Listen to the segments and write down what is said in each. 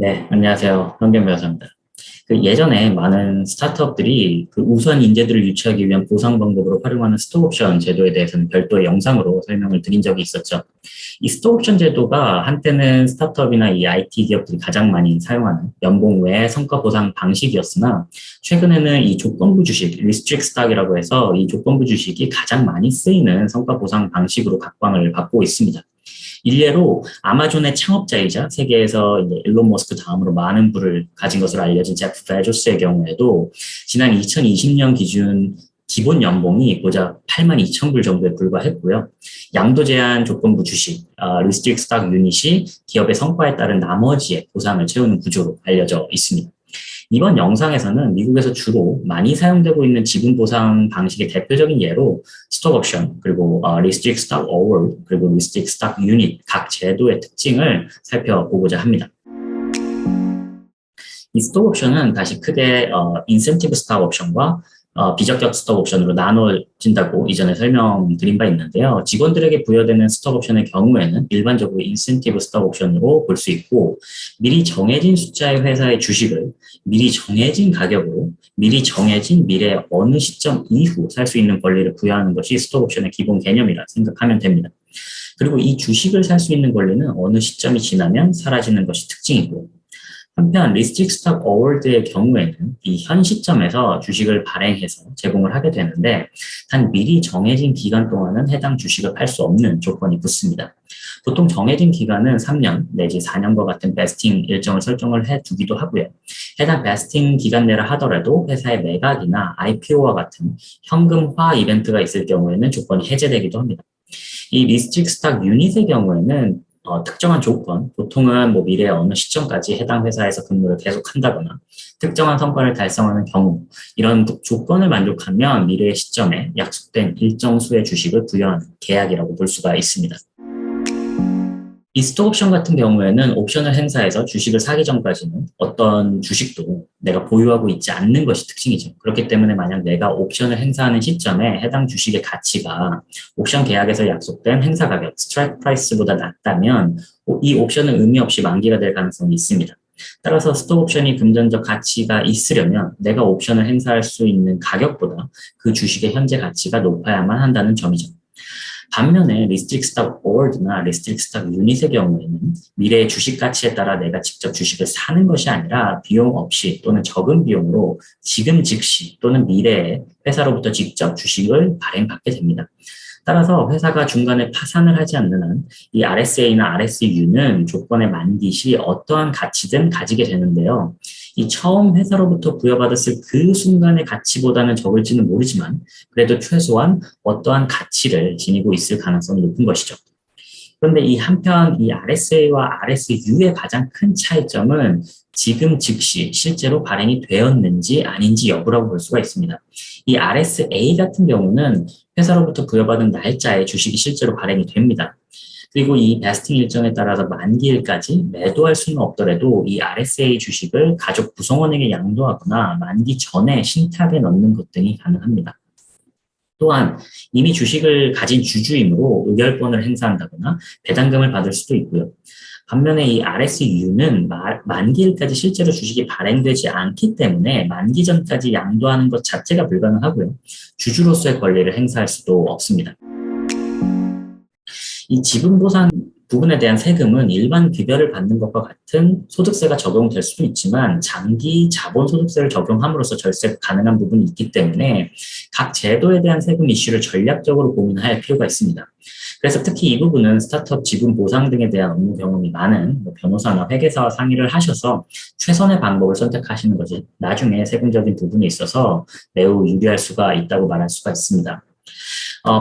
네, 안녕하세요. 현경 변호사입니다. 예전에 많은 스타트업들이 우선 인재들을 유치하기 위한 보상 방법으로 활용하는 스톡옵션 제도에 대해서는 별도의 영상으로 설명을 드린 적이 있었죠. 이 스톡옵션 제도가 한때는 스타트업이나 이 IT 기업들이 가장 많이 사용하는 연봉 외의 성과 보상 방식이었으나 최근에는 이 조건부 주식, 리스트릭 스탁이라고 해서 이 조건부 주식이 가장 많이 쓰이는 성과 보상 방식으로 각광을 받고 있습니다. 일례로 아마존의 창업자이자 세계에서 이제 일론 머스크 다음으로 많은 부를 가진 것으로 알려진 제프 베조스의 경우에도 지난 2020년 기준 기본 연봉이 고작 8만 2천 불 정도에 불과했고요. 양도 제한 조건부 주식, 리스트릭 스탁 유닛이 기업의 성과에 따른 나머지의 보상을 채우는 구조로 알려져 있습니다. 이번 영상에서는 미국에서 주로 많이 사용되고 있는 지분 보상 방식의 대표적인 예로 스톡 옵션, 그리고 리스트릭 스탁 어워드, 그리고 리스트릭 스탁 유닛 각 제도의 특징을 살펴보고자 합니다. 이 스톡 옵션은 다시 크게 인센티브 스탁 옵션과 비적격 스톡 옵션으로 나눠진다고 이전에 설명드린 바 있는데요. 직원들에게 부여되는 스톡 옵션의 경우에는 일반적으로 인센티브 스톡 옵션으로 볼 수 있고, 미리 정해진 숫자의 회사의 주식을 미리 정해진 가격으로 미리 정해진 미래 어느 시점 이후 살 수 있는 권리를 부여하는 것이 스톡 옵션의 기본 개념이라 생각하면 됩니다. 그리고 이 주식을 살 수 있는 권리는 어느 시점이 지나면 사라지는 것이 특징이고, 한편 리스트릭 스탁 어워드의 경우에는 이 현 시점에서 주식을 발행해서 제공을 하게 되는데 단 미리 정해진 기간 동안은 해당 주식을 팔 수 없는 조건이 붙습니다. 보통 정해진 기간은 3년 내지 4년과 같은 베스팅 일정을 설정을 해두기도 하고요. 해당 베스팅 기간 내라 하더라도 회사의 매각이나 IPO와 같은 현금화 이벤트가 있을 경우에는 조건이 해제되기도 합니다. 이 리스트릭 스탁 유닛의 경우에는 특정한 조건, 보통은 미래의 어느 시점까지 해당 회사에서 근무를 계속한다거나 특정한 성과를 달성하는 경우, 이런 조건을 만족하면 미래의 시점에 약속된 일정 수의 주식을 부여하는 계약이라고 볼 수가 있습니다. 이 스톡 옵션 같은 경우에는 옵션을 행사해서 주식을 사기 전까지는 어떤 주식도 내가 보유하고 있지 않는 것이 특징이죠. 그렇기 때문에 만약 내가 옵션을 행사하는 시점에 해당 주식의 가치가 옵션 계약에서 약속된 행사 가격, 스트라이크 프라이스보다 낮다면 이 옵션은 의미 없이 만기가 될 가능성이 있습니다. 따라서 스톡 옵션이 금전적 가치가 있으려면 내가 옵션을 행사할 수 있는 가격보다 그 주식의 현재 가치가 높아야만 한다는 점이죠. 반면에 리스트릭 스탁 어워드나 리스트릭 스탁 유닛의 경우에는 미래의 주식 가치에 따라 내가 직접 주식을 사는 것이 아니라 비용 없이 또는 적은 비용으로 지금 즉시 또는 미래에 회사로부터 직접 주식을 발행받게 됩니다. 따라서 회사가 중간에 파산을 하지 않는 한 이 RSA나 RSU는 조건의 만기 시 어떠한 가치든 가지게 되는데요. 이 처음 회사로부터 부여받았을 그 순간의 가치보다는 적을지는 모르지만 그래도 최소한 어떠한 가치를 지니고 있을 가능성이 높은 것이죠. 그런데 이 한편 이 RSA와 RSU의 가장 큰 차이점은 지금 즉시 실제로 발행이 되었는지 아닌지 여부라고 볼 수가 있습니다. 이 RSA 같은 경우는 회사로부터 부여받은 날짜에 주식이 실제로 발행이 됩니다. 그리고 이 베스팅 일정에 따라서 만기일까지 매도할 수는 없더라도 이 RSA 주식을 가족 구성원에게 양도하거나 만기 전에 신탁에 넣는 것 등이 가능합니다. 또한 이미 주식을 가진 주주이므로 의결권을 행사한다거나 배당금을 받을 수도 있고요. 반면에 이 RSU는 만기일까지 실제로 주식이 발행되지 않기 때문에 만기 전까지 양도하는 것 자체가 불가능하고요. 주주로서의 권리를 행사할 수도 없습니다. 이 지분 보상 부분에 대한 세금은 일반 급여를 받는 것과 같은 소득세가 적용될 수도 있지만 장기 자본소득세를 적용함으로써 절세 가능한 부분이 있기 때문에 각 제도에 대한 세금 이슈를 전략적으로 고민할 필요가 있습니다. 그래서 특히 이 부분은 스타트업 지분 보상 등에 대한 업무 경험이 많은 변호사나 회계사와 상의를 하셔서 최선의 방법을 선택하시는 것이 나중에 세금적인 부분에 있어서 매우 유리할 수가 있다고 말할 수가 있습니다.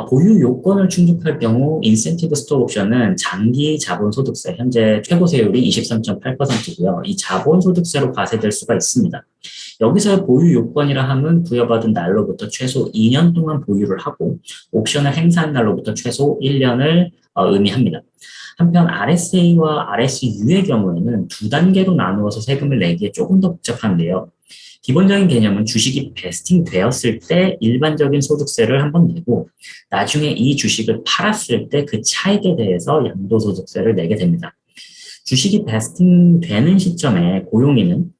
보유 요건을 충족할 경우 인센티브 스톡 옵션은 장기 자본소득세, 현재 최고 세율이 23.8%고요. 이 자본소득세로 과세될 수가 있습니다. 여기서의 보유 요건이라 함은 부여받은 날로부터 최소 2년 동안 보유를 하고 옵션을 행사한 날로부터 최소 1년을 의미합니다. 한편 RSA와 RSU의 경우에는 두 단계로 나누어서 세금을 내기에 조금 더 복잡한데요. 기본적인 개념은 주식이 베스팅 되었을 때 일반적인 소득세를 한번 내고 나중에 이 주식을 팔았을 때 그 차익에 대해서 양도소득세를 내게 됩니다. 주식이 베스팅 되는 시점에 고용인은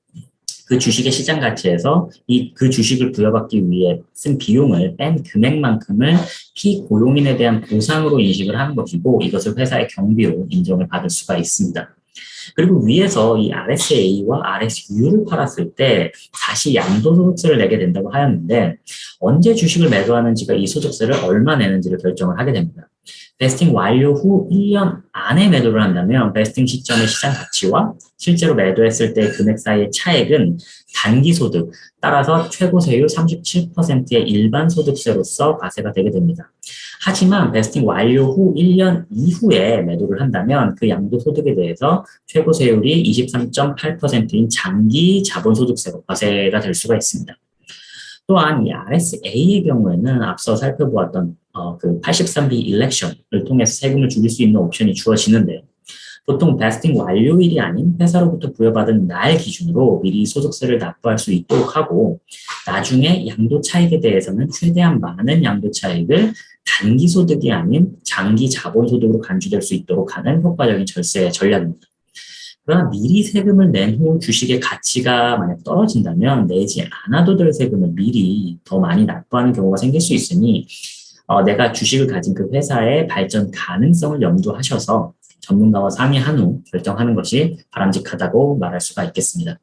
그 주식의 시장 가치에서 그 주식을 부여받기 위해 쓴 비용을 뺀 금액만큼을 피고용인에 대한 보상으로 인식을 하는 것이고 이것을 회사의 경비로 인정을 받을 수가 있습니다. 그리고 위에서 이 RSA와 RSU를 팔았을 때 다시 양도소득세를 내게 된다고 하였는데 언제 주식을 매도하는지가 이 소득세를 얼마 내는지를 결정을 하게 됩니다. 베스팅 완료 후 1년 안에 매도를 한다면 베스팅 시점의 시장 가치와 실제로 매도했을 때 금액 사이의 차액은 단기소득, 따라서 최고세율 37%의 일반 소득세로서 과세가 되게 됩니다. 하지만 베스팅 완료 후 1년 이후에 매도를 한다면 그 양도소득에 대해서 최고세율이 23.8%인 장기 자본소득세로 과세가 될 수가 있습니다. 또한 이 RSA의 경우에는 앞서 살펴보았던 그 83B 일렉션을 통해서 세금을 줄일 수 있는 옵션이 주어지는데요. 보통 베스팅 완료일이 아닌 회사로부터 부여받은 날 기준으로 미리 소득세를 납부할 수 있도록 하고 나중에 양도 차익에 대해서는 최대한 많은 양도 차익을 단기 소득이 아닌 장기 자본소득으로 간주될 수 있도록 하는 효과적인 절세 전략입니다. 그러나 미리 세금을 낸 후 주식의 가치가 만약 떨어진다면 내지 않아도 될 세금을 미리 더 많이 납부하는 경우가 생길 수 있으니 내가 주식을 가진 그 회사의 발전 가능성을 염두하셔서 전문가와 상의한 후 결정하는 것이 바람직하다고 말할 수가 있겠습니다.